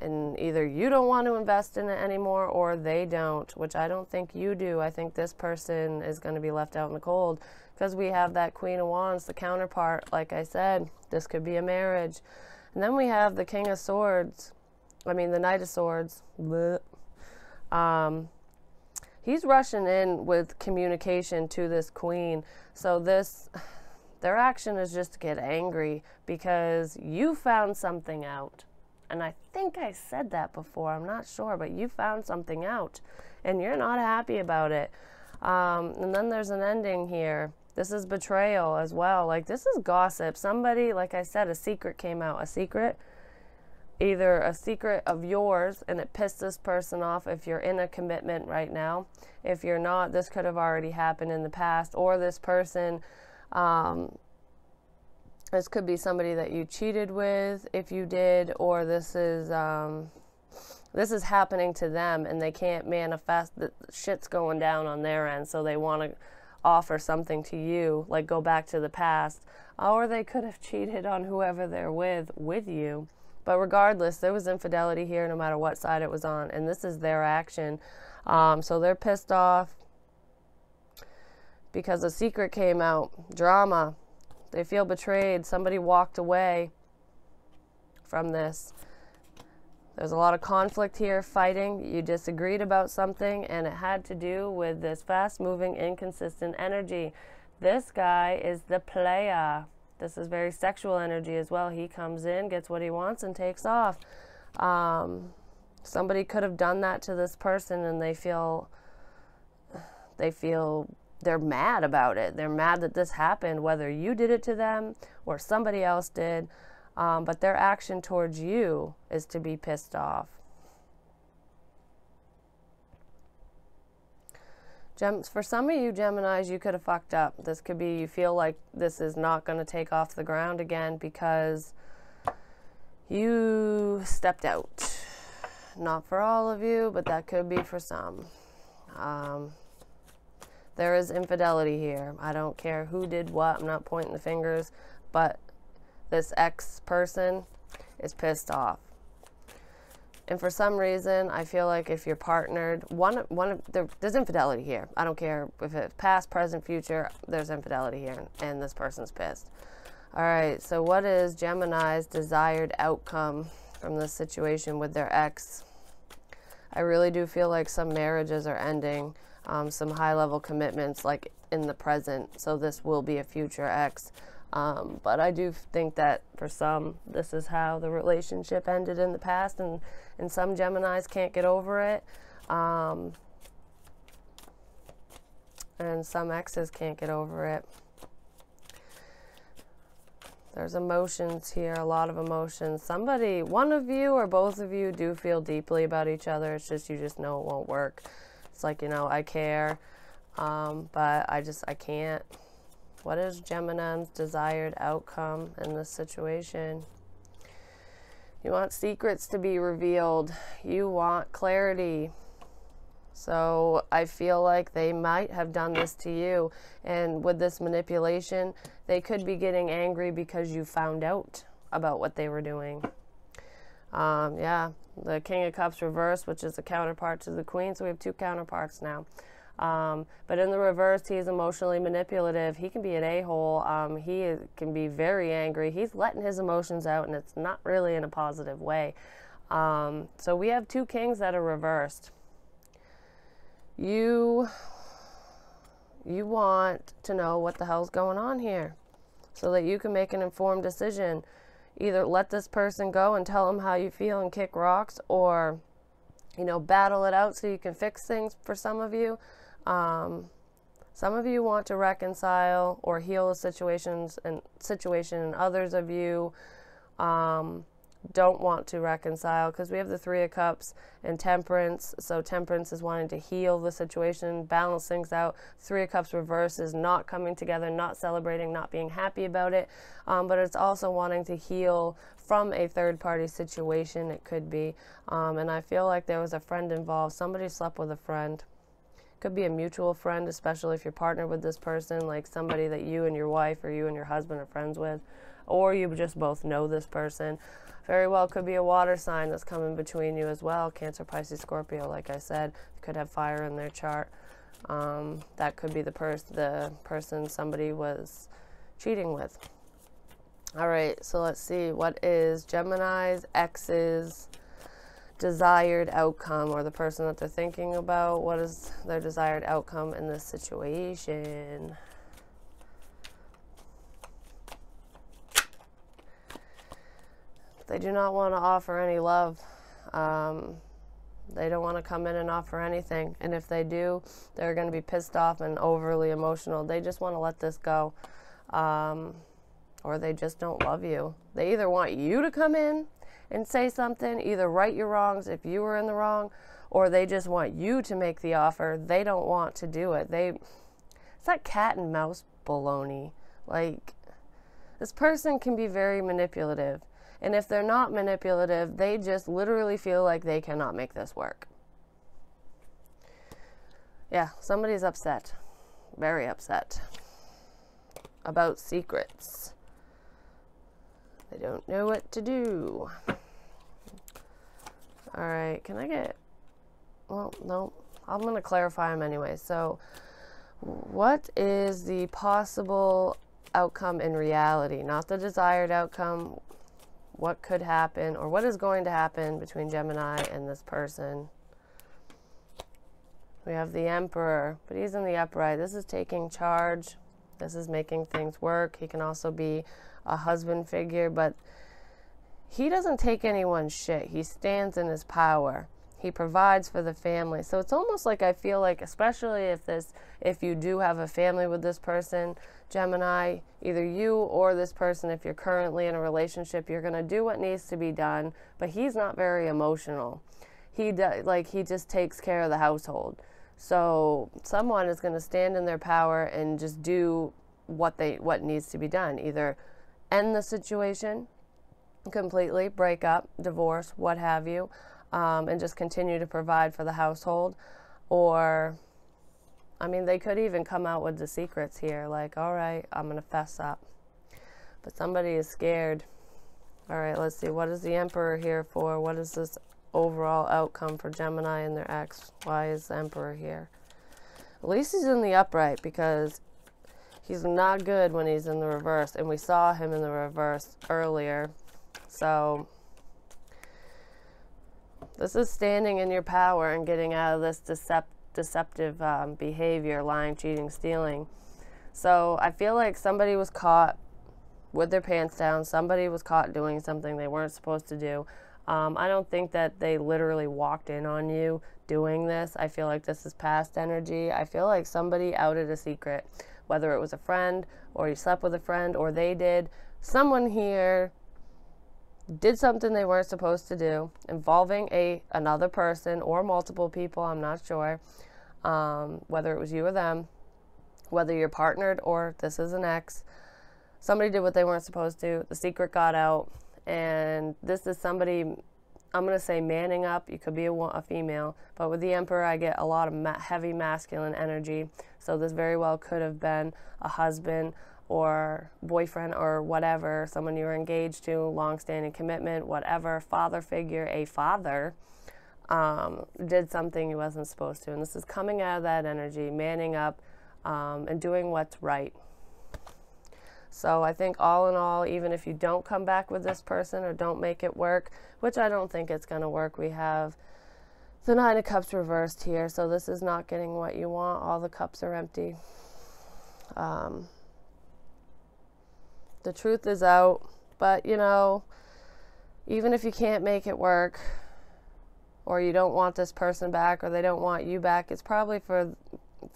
And either you don't want to invest in it anymore, or they don't, which I don't think you do. I think this person is going to be left out in the cold, because we have that Queen of Wands, the counterpart. Like I said, this could be a marriage. And then we have the King of Swords. I mean, the Knight of Swords. Blech. He's rushing in with communication to this queen. So their action is just to get angry because you found something out. And I think I said that before, I'm not sure, but you found something out and you're not happy about it. And then there's an ending here. This is betrayal as well. Like, this is gossip. Somebody, like I said, a secret came out. A secret, either a secret of yours, and it pissed this person off if you're in a commitment right now. If you're not, this could have already happened in the past. Or this person, this could be somebody that you cheated with, if you did, or this is happening to them and they can't manifest, that shit's going down on their end, so they want to offer something to you, like go back to the past. Or they could have cheated on whoever they're with you. But regardless, there was infidelity here no matter what side it was on, and this is their action. So they're pissed off because a secret came out. Drama. They feel betrayed. Somebody walked away from this. There's a lot of conflict here, fighting. You disagreed about something, and it had to do with this fast-moving, inconsistent energy. This guy is the player. This is very sexual energy as well. He comes in, gets what he wants, and takes off. Somebody could have done that to this person, and they feel they're mad about it. They're mad that this happened, whether you did it to them or somebody else did. But their action towards you is to be pissed off. For some of you Geminis, you could have fucked up. This could be you feel like this is not going to take off the ground again because you stepped out. Not for all of you, but that could be for some. There is infidelity here. I don't care who did what. I'm not pointing the fingers, but this ex person is pissed off. And for some reason, I feel like if you're partnered, there's infidelity here. I don't care if it's past, present, future, there's infidelity here, and this person's pissed. All right, so what is Gemini's desired outcome from this situation with their ex? I really do feel like some marriages are ending, some high-level commitments, like in the present, so this will be a future ex. But I do think that for some, this is how the relationship ended in the past, and some Geminis can't get over it, and some exes can't get over it. There's emotions here, a lot of emotions. Somebody, one of you or both of you do feel deeply about each other. It's just, you just know it won't work. It's like, you know, I care, but I can't. What is Gemini's desired outcome in this situation? You want secrets to be revealed. You want clarity. So I feel like they might have done this to you. And with this manipulation, they could be getting angry because you found out about what they were doing. Yeah, the King of Cups reversed, which is the counterpart to the Queen. So we have two counterparts now. But in the reverse, he is emotionally manipulative. He can be an a-hole. Can be very angry. He's letting his emotions out, and it's not really in a positive way. So we have two kings that are reversed. You want to know what the hell's going on here so that you can make an informed decision. Either let this person go and tell them how you feel and kick rocks, or, you know, battle it out so you can fix things for some of you. Some of you want to reconcile or heal the situation, and others of you don't want to reconcile, because we have the Three of Cups and Temperance. So Temperance is wanting to heal the situation, balance things out. Three of Cups reverse is not coming together, not celebrating, not being happy about it. But it's also wanting to heal from a third-party situation, it could be. And I feel like there was a friend involved. Somebody slept with a friend. Could be a mutual friend, especially if you're partnered with this person, like somebody that you and your wife or you and your husband are friends with, or you just both know this person. Very well could be a water sign that's coming between you as well. Cancer, Pisces, Scorpio, like I said, could have fire in their chart. That could be the person somebody was cheating with. All right, so let's see. What is Gemini's ex's desired outcome, or the person that they're thinking about? What is their desired outcome in this situation? They do not want to offer any love. They don't want to come in and offer anything. And if they do, they're going to be pissed off and overly emotional. They just want to let this go. Or they just don't love you. They either want you to come in and say something, either right your wrongs if you were in the wrong, or they just want you to make the offer. They don't want to do it. It's that cat and mouse baloney. Like, this person can be very manipulative. And if they're not manipulative, they just literally feel like they cannot make this work. Yeah, somebody's upset. Very upset. About secrets. They don't know what to do. All right, can I get... Well, no. I'm going to clarify them anyway. So, what is the possible outcome in reality? Not the desired outcome. What could happen, or what is going to happen between Gemini and this person? We have the Emperor, but he's in the upright. This is taking charge. This is making things work. He can also be a husband figure, but he doesn't take anyone's shit. He stands in his power. He provides for the family. So it's almost like, I feel like, especially if you do have a family with this person, Gemini, either you or this person, if you're currently in a relationship, you're going to do what needs to be done, but he's not very emotional. He just takes care of the household. So someone is going to stand in their power and just do what needs to be done. Either end the situation completely, break up, divorce, what have you, and just continue to provide for the household. Or, I mean, they could even come out with the secrets here, like, all right, I'm going to fess up. But somebody is scared. All right, let's see. What is the Emperor here for? What is this overall outcome for Gemini and their ex? Why is the Emperor here? At least he's in the upright, because he's not good when he's in the reverse. And we saw him in the reverse earlier. So this is standing in your power and getting out of this deceptive behavior, lying, cheating, stealing. So I feel like somebody was caught with their pants down. Somebody was caught doing something they weren't supposed to do. I don't think that they literally walked in on you doing this. I feel like this is past energy. I feel like somebody outed a secret, whether it was a friend, or you slept with a friend, or they did. Someone here did something they weren't supposed to do, involving another person or multiple people, I'm not sure, whether it was you or them, whether you're partnered or this is an ex. Somebody did what they weren't supposed to. The secret got out, and this is somebody, I'm going to say, manning up. You could be a female, but with the Emperor, I get a lot of heavy masculine energy. So this very well could have been a husband or boyfriend or whatever, someone you were engaged to, long-standing commitment, whatever, father figure, a father, did something he wasn't supposed to. And this is coming out of that energy, manning up, and doing what's right. So I think all in all, even if you don't come back with this person or don't make it work, which I don't think it's going to work, we have the Nine of Cups reversed here. So this is not getting what you want. All the cups are empty. The truth is out, but you know, even if you can't make it work, or you don't want this person back, or they don't want you back, it's probably for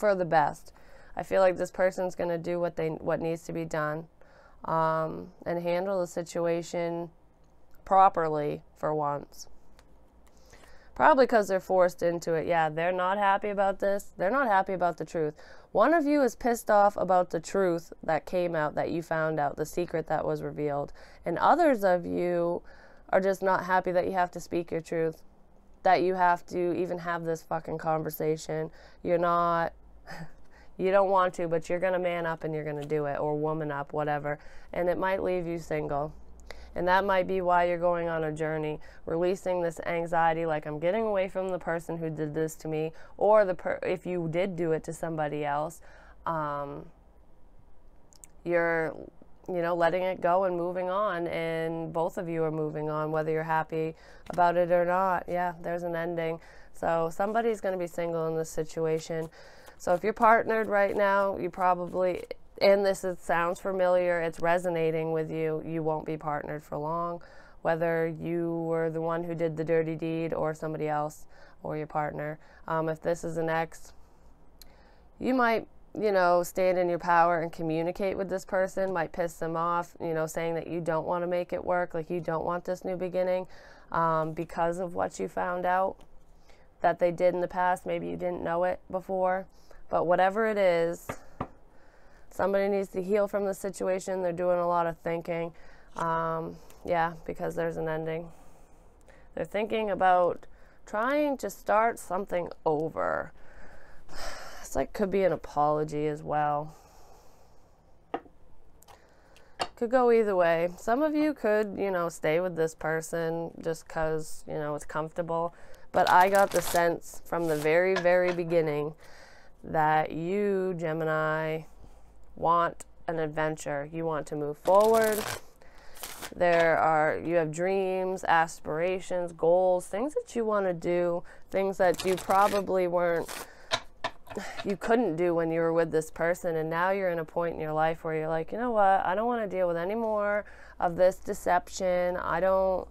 the best. I feel like this person's going to do what needs to be done, and handle the situation properly for once. Probably because they're forced into it. Yeah, they're not happy about this. They're not happy about the truth. One of you is pissed off about the truth that came out, that you found out, the secret that was revealed. And others of you are just not happy that you have to speak your truth, that you have to even have this fucking conversation. You're not, you don't want to, but you're going to man up and you're going to do it, or woman up, whatever. And it might leave you single. And that might be why you're going on a journey, releasing this anxiety, like I'm getting away from the person who did this to me, or if you did do it to somebody else, you're, you know, letting it go and moving on, and both of you are moving on, whether you're happy about it or not. Yeah, there's an ending. So somebody's going to be single in this situation. So if you're partnered right now, you probably... and this sounds familiar, it's resonating with you, you won't be partnered for long, whether you were the one who did the dirty deed or somebody else or your partner. If this is an ex, you might, you know, stand in your power and communicate with this person, might piss them off, you know, saying that you don't want to make it work, like you don't want this new beginning because of what you found out that they did in the past. Maybe you didn't know it before, but whatever it is, somebody needs to heal from the situation. They're doing a lot of thinking. Yeah, because there's an ending. They're thinking about trying to start something over. It's like, could be an apology as well. Could go either way. Some of you could, you know, stay with this person just because, you know, it's comfortable. But I got the sense from the very, very beginning that you, Gemini, want an adventure. You want to move forward. You have dreams, aspirations, goals, things that you want to do, things that you probably you couldn't do when you were with this person, and now you're in a point in your life where you're like, you know what, I don't want to deal with any more of this deception. I don't,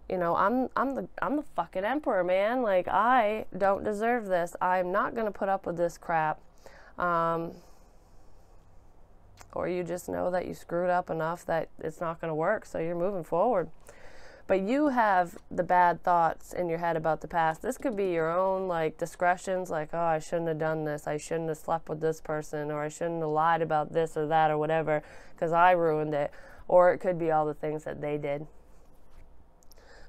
you know, I'm the fucking emperor, man. Like, I don't deserve this. I'm not going to put up with this crap. Or you just know that you screwed up enough that it's not going to work, so you're moving forward. But you have the bad thoughts in your head about the past. This could be your own, like, discretions, like, oh, I shouldn't have done this, I shouldn't have slept with this person, or I shouldn't have lied about this or that or whatever, because I ruined it. Or it could be all the things that they did.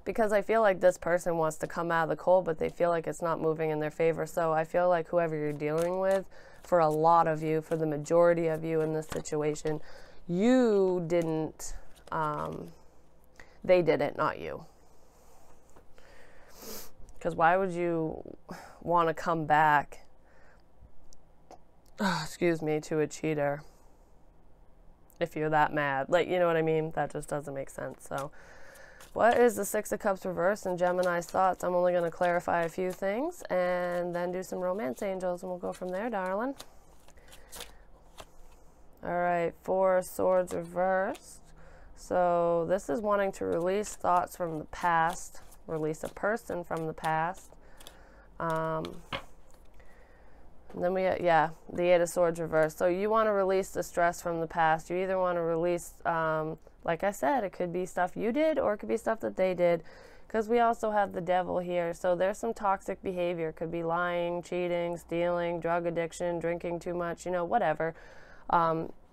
Because I feel like this person wants to come out of the cold, but they feel like it's not moving in their favor. So I feel like whoever you're dealing with, for a lot of you, for the majority of you in this situation, you didn't, they did it, not you. Because why would you want to come back, excuse me, to a cheater if you're that mad? Like, you know what I mean? That just doesn't make sense. So what is the Six of Cups reversed in Gemini's thoughts? I'm only going to clarify a few things and then do some romance angels, and we'll go from there, darling. All right, Four of Swords reversed. So this is wanting to release thoughts from the past, release a person from the past. And then the Eight of Swords reversed. So you want to release the stress from the past. You either want to release, like I said, it could be stuff you did or it could be stuff that they did, because we also have the Devil here. So there's some toxic behavior. It could be lying, cheating, stealing, drug addiction, drinking too much, you know, whatever.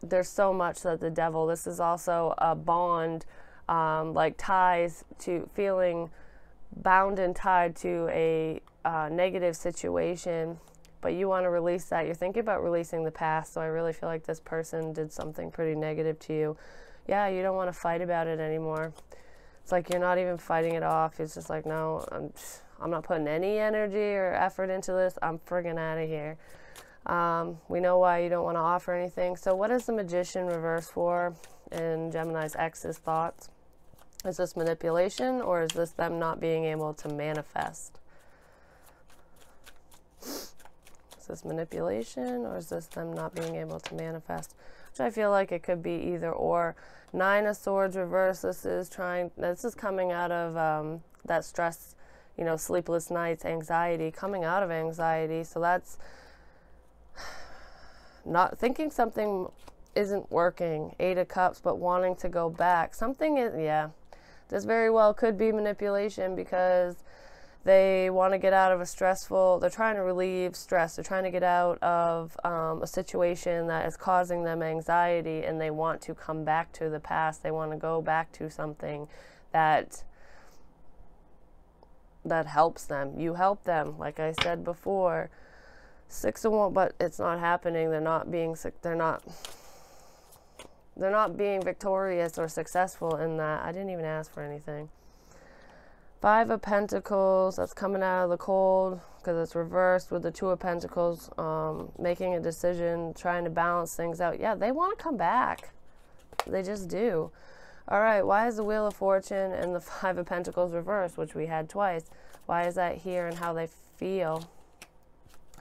There's so much that the Devil, this is also a bond, like ties to feeling bound and tied to a negative situation. But you want to release that. You're thinking about releasing the past, so I really feel like this person did something pretty negative to you. Yeah, you don't want to fight about it anymore. It's like you're not even fighting it off. It's just like, no, I'm not putting any energy or effort into this. I'm friggin' out of here. We know why you don't want to offer anything. So what is the Magician reversed for in Gemini's ex's thoughts? Is this manipulation, or is this them not being able to manifest? Is this manipulation, or is this them not being able to manifest? Which I feel like it could be either or. Nine of Swords reversed. This is coming out of that stress, you know, sleepless nights, anxiety, coming out of anxiety. So that's not thinking something isn't working. Eight of Cups, but wanting to go back. Something is, yeah, This very well could be manipulation because they want to get out of a stressful, they're trying to relieve stress. They're trying to get out of a situation that is causing them anxiety, and they want to come back to the past. They want to go back to something that helps them. You help them, like I said before. 6 of Wands, but it's not happening. They're not being victorious or successful in that. I didn't even ask for anything. 5 of Pentacles, that's coming out of the cold because it's reversed with the 2 of Pentacles, making a decision, trying to balance things out. Yeah, they want to come back. They just do. All right, why is the Wheel of Fortune and the 5 of Pentacles reversed, which we had twice? Why is that here and how they feel?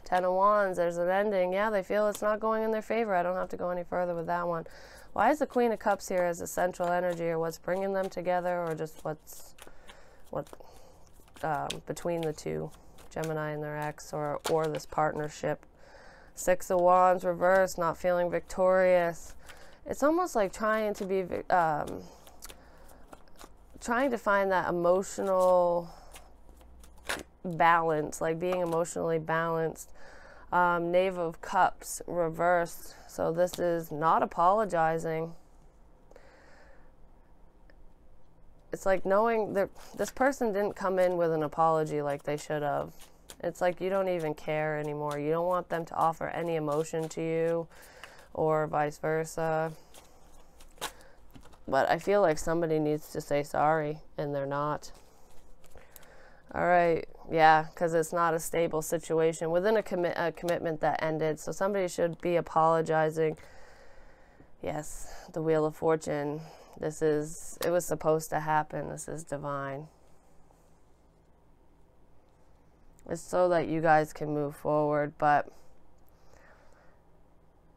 10 of Wands, there's an ending. Yeah, they feel it's not going in their favor. I don't have to go any further with that one. Why is the Queen of Cups here as a central energy, or what's bringing them together, or just what between the two, Gemini and their ex, or this partnership? 6 of Wands reversed, not feeling victorious. It's almost like trying to be trying to find that emotional balance, like being emotionally balanced. Knave of Cups reversed, so this is not apologizing. It's like knowing that this person didn't come in with an apology like they should have. It's like you don't even care anymore. You don't want them to offer any emotion to you, or vice versa. But I feel like somebody needs to say sorry, and they're not. All right, yeah, because it's not a stable situation within a commitment that ended. So somebody should be apologizing. Yes, the Wheel of Fortune. It was supposed to happen. This is divine. It's so that you guys can move forward, but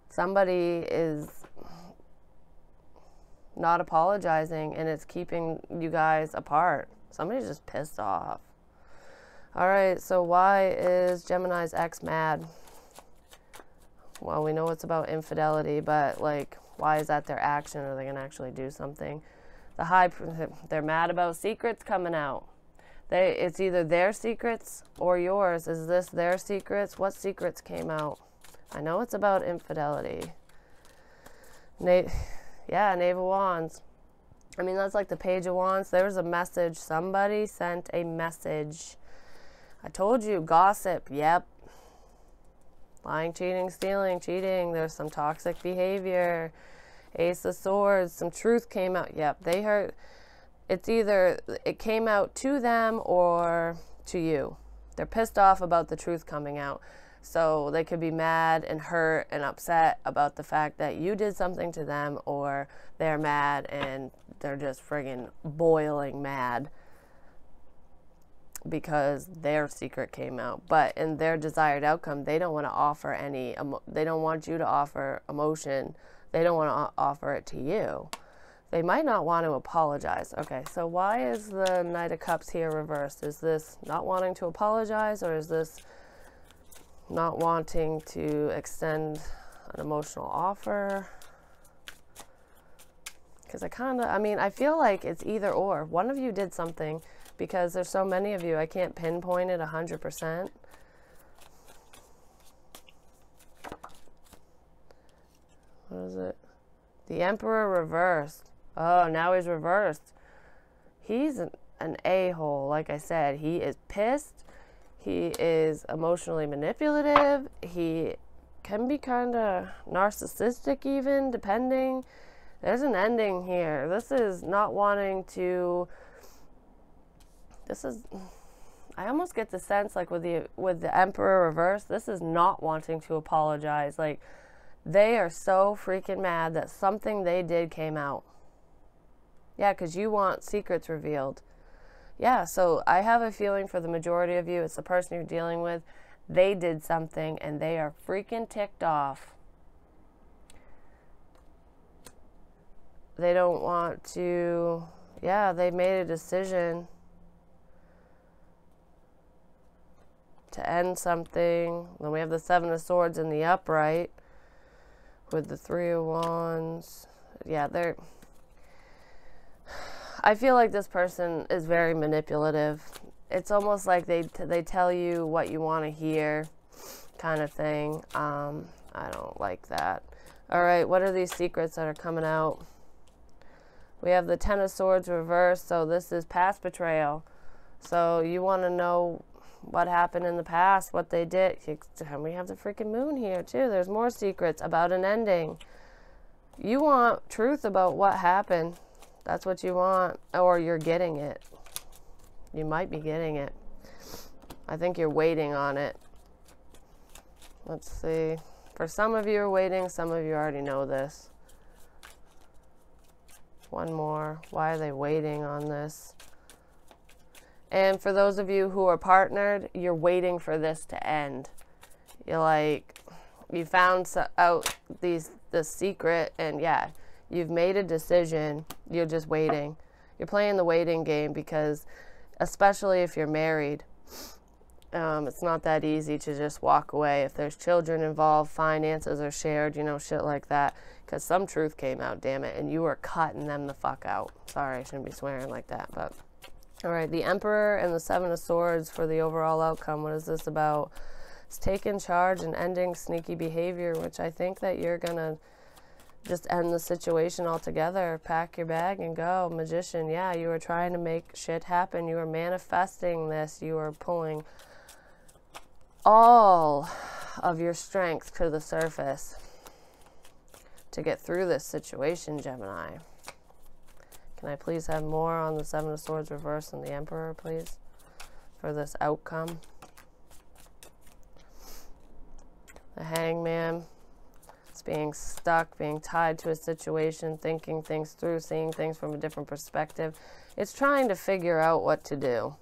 somebody is not apologizing, and it's keeping you guys apart. Somebody's just pissed off. All right, so why is Gemini's ex mad? Well, we know it's about infidelity, but like, why is that their action? Are they going to actually do something? The High, they're mad about secrets coming out. It's either their secrets or yours. Is this their secrets? What secrets came out? I know it's about infidelity. Yeah, Knave of Wands. I mean, that's like the Page of Wands. There was a message. Somebody sent a message. I told you, gossip. Yep. Lying, cheating, stealing, cheating. There's some toxic behavior. Ace of Swords. Some truth came out. Yep, they heard. It's either it came out to them or to you. They're pissed off about the truth coming out. So they could be mad and hurt and upset about the fact that you did something to them, or they're mad and they're just friggin' boiling mad because their secret came out. But in their desired outcome, they don't want to offer any, they don't want you to offer emotion. They don't want to offer it to you. They might not want to apologize. Okay, so why is the Knight of Cups here reversed? Is this not wanting to apologize, or is this not wanting to extend an emotional offer? Because I feel like it's either or. One of you did something, because there's so many of you, I can't pinpoint it 100%. What is it? The Emperor reversed. Oh, now he's reversed. He's an a-hole. Like I said, he is pissed. He is emotionally manipulative. He can be kind of narcissistic even, depending. There's an ending here. This is not wanting to... I almost get the sense, like with the Emperor reversed, this is not wanting to apologize. Like, they are so freaking mad that something they did came out. Yeah, because you want secrets revealed. Yeah, so I have a feeling for the majority of you, it's the person you're dealing with. They did something and they are freaking ticked off. They don't want to... Yeah, they made a decision to end something. Then we have the Seven of Swords in the upright with the Three of Wands. Yeah, I feel like this person is very manipulative. It's almost like they tell you what you want to hear, kind of thing. I don't like that. All right, what are these secrets that are coming out? We have the Ten of Swords reversed, so this is past betrayal. So you want to know what happened in the past, what they did. And we have the freaking moon here, too. There's more secrets about an ending. You want truth about what happened. That's what you want, or you're getting it. You might be getting it. I think you're waiting on it. Let's see. For some of you are waiting, some of you already know this. One more. Why are they waiting on this? And for those of you who are partnered, you're waiting for this to end. You're like, you found out the secret, and yeah, you've made a decision. You're just waiting. You're playing the waiting game because, especially if you're married, it's not that easy to just walk away. If there's children involved, finances are shared, you know, shit like that. Because some truth came out, damn it, and you were cutting them the fuck out. Sorry, I shouldn't be swearing like that, but... All right, the Emperor and the Seven of Swords for the overall outcome. What is this about? It's taking charge and ending sneaky behavior, which I think that you're going to just end the situation altogether. Pack your bag and go. Magician, yeah, you were trying to make shit happen. You were manifesting this. You were pulling all of your strength to the surface to get through this situation, Gemini. Can I please have more on the Seven of Swords reverse and the Emperor, please, for this outcome? The Hangman. It's being stuck, being tied to a situation, thinking things through, seeing things from a different perspective. It's trying to figure out what to do.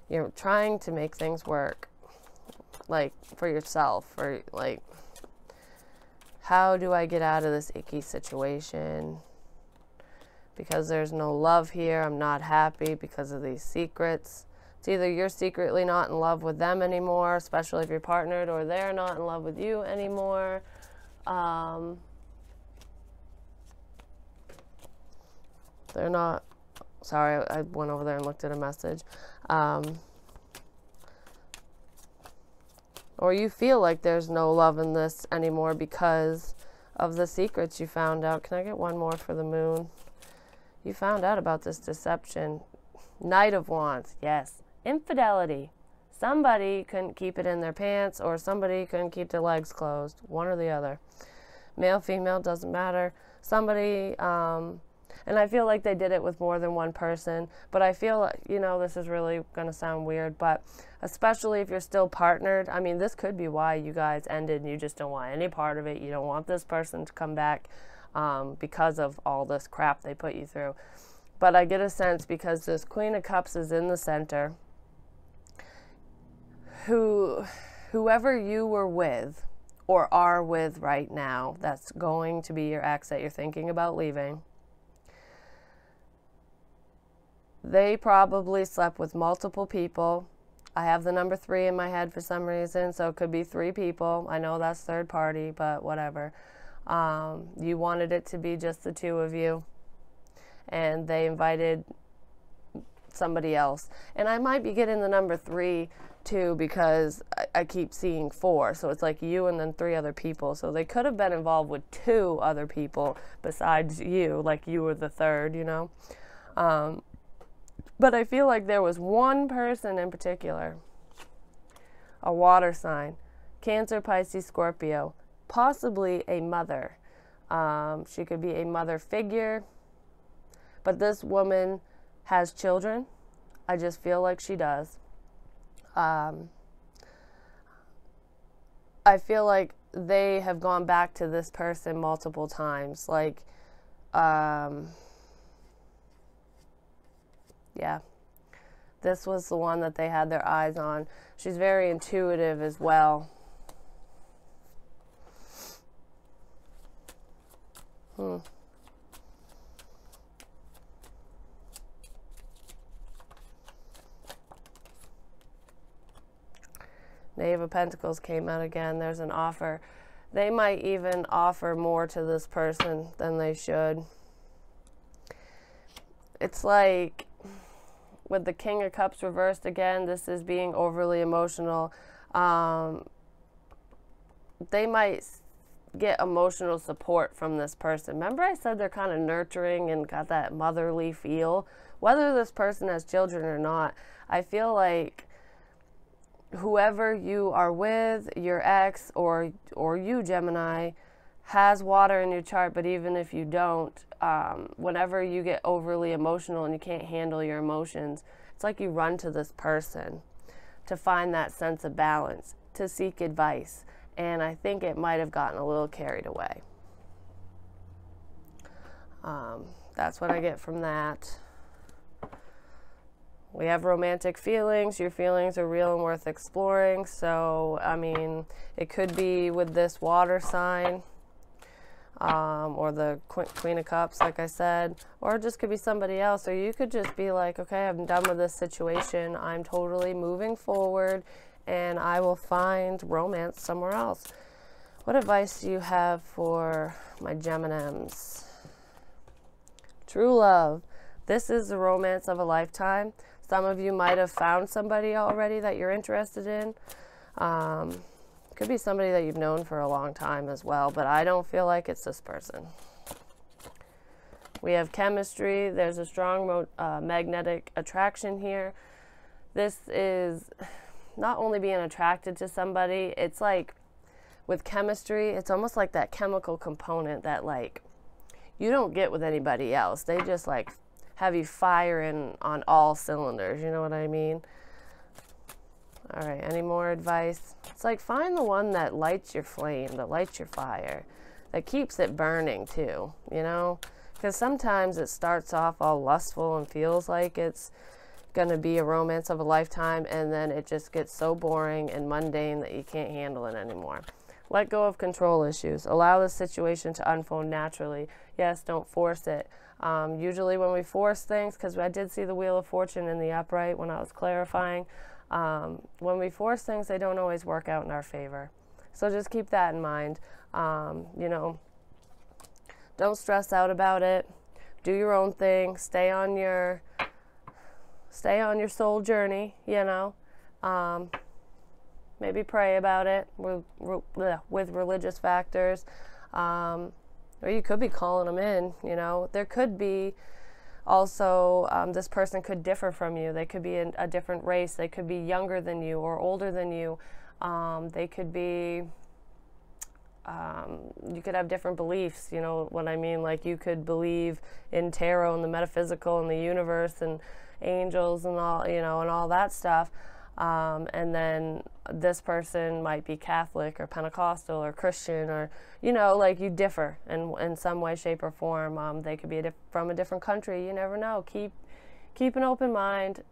You're trying to make things work, like, for yourself, or, like, how do I get out of this icky situation? Because there's no love here, I'm not happy because of these secrets. It's either you're secretly not in love with them anymore, especially if you're partnered, or they're not in love with you anymore. They're not... Sorry, I went over there and looked at a message. Or you feel like there's no love in this anymore because of the secrets you found out. Can I get one more for the moon? You found out about this deception. Knight of Wands, yes. Infidelity. Somebody couldn't keep it in their pants, or somebody couldn't keep their legs closed. One or the other. Male, female, doesn't matter. Somebody, and I feel like they did it with more than one person, but I feel, you know, this is really going to sound weird, but especially if you're still partnered, I mean, this could be why you guys ended and you just don't want any part of it. You don't want this person to come back. Because of all this crap they put you through. But I get a sense, because this Queen of Cups is in the center, whoever you were with or are with right now, that's going to be your ex that you're thinking about leaving, they probably slept with multiple people. I have the number 3 in my head for some reason, so it could be 3 people. I know that's third party, but whatever. You wanted it to be just the 2 of you, and they invited somebody else. And I might be getting the number 3 too, because I keep seeing 4, so it's like you and then 3 other people. So they could have been involved with 2 other people besides you, like you were the 3rd, you know. But I feel like there was one person in particular, a water sign, Cancer, Pisces, Scorpio, possibly a mother. She could be a mother figure, but this woman has children. I just feel like she does. I feel like they have gone back to this person multiple times. Like, yeah, this was the one that they had their eyes on. She's very intuitive as well. Knave of Pentacles came out again. There's an offer. They might even offer more to this person than they should. it's like with the King of Cups reversed again, this is being overly emotional. They might get emotional support from this person. Remember I said they're kind of nurturing and got that motherly feel? Whether this person has children or not, I feel like whoever you are with, your ex or you, Gemini, has water in your chart, but even if you don't, whenever you get overly emotional and you can't handle your emotions, it's like you run to this person to find that sense of balance, to seek advice. And I think it might have gotten a little carried away. That's what I get from that. We have romantic feelings. Your feelings are real and worth exploring. So, I mean, it could be with this water sign, or the Queen of Cups, like I said, or it just could be somebody else. Or you could just be like, okay, I'm done with this situation. I'm totally moving forward, and I will find romance somewhere else. What advice do you have for my Geminis? True love. This is the romance of a lifetime. Some of you might have found somebody already that you're interested in. Could be somebody that you've known for a long time as well, but I don't feel like it's this person. We have chemistry. There's a strong magnetic attraction here. This is not only being attracted to somebody, it's like with chemistry, it's almost like that chemical component that like you don't get with anybody else. They just like have you firing on all cylinders, you know what I mean? All right, any more advice? It's like find the one that lights your flame, that lights your fire, that keeps it burning too, you know? Because sometimes it starts off all lustful and feels like it's gonna be a romance of a lifetime, and then it just gets so boring and mundane that you can't handle it anymore. Let go of control issues. Allow the situation to unfold naturally. Yes, don't force it. Usually when we force things, because I did see the Wheel of Fortune in the upright when I was clarifying, when we force things, they don't always work out in our favor. So just keep that in mind. You know, don't stress out about it. Do your own thing. Stay on your soul journey, you know. Maybe pray about it with religious factors. Or you could be calling them in, you know. There could be also, this person could differ from you. They could be a different race. They could be younger than you or older than you. They could be, you could have different beliefs, you know what I mean? Like you could believe in tarot and the metaphysical and the universe and angels and all, you know, and all that stuff. And then this person might be Catholic or Pentecostal or Christian, or, you know, like you differ in some way, shape, or form. They could be from a different country. You never know. Keep an open mind,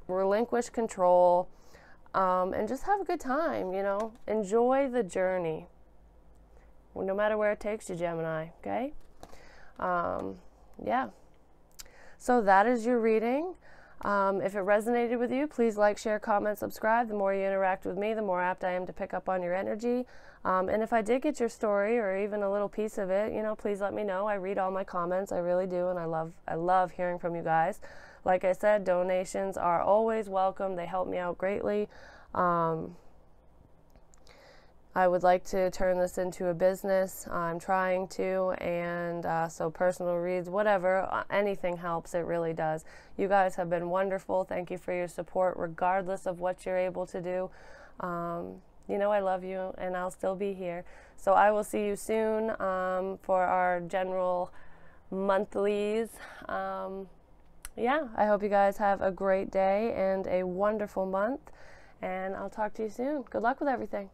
relinquish control, and just have a good time, you know. Enjoy the journey, no matter where it takes you, Gemini, okay? Yeah. So that is your reading. If it resonated with you, please like, share, comment, subscribe. The more you interact with me, the more apt I am to pick up on your energy. And if I did get your story or even a little piece of it, you know, please let me know. I read all my comments. I really do, and I love hearing from you guys. Like I said, donations are always welcome. They help me out greatly. I would like to turn this into a business. I'm trying to, and so personal reads, whatever, anything helps. It really does. You guys have been wonderful. Thank you for your support, regardless of what you're able to do. You know I love you, and I'll still be here. So I will see you soon for our general monthlies. Yeah, I hope you guys have a great day and a wonderful month, and I'll talk to you soon. Good luck with everything.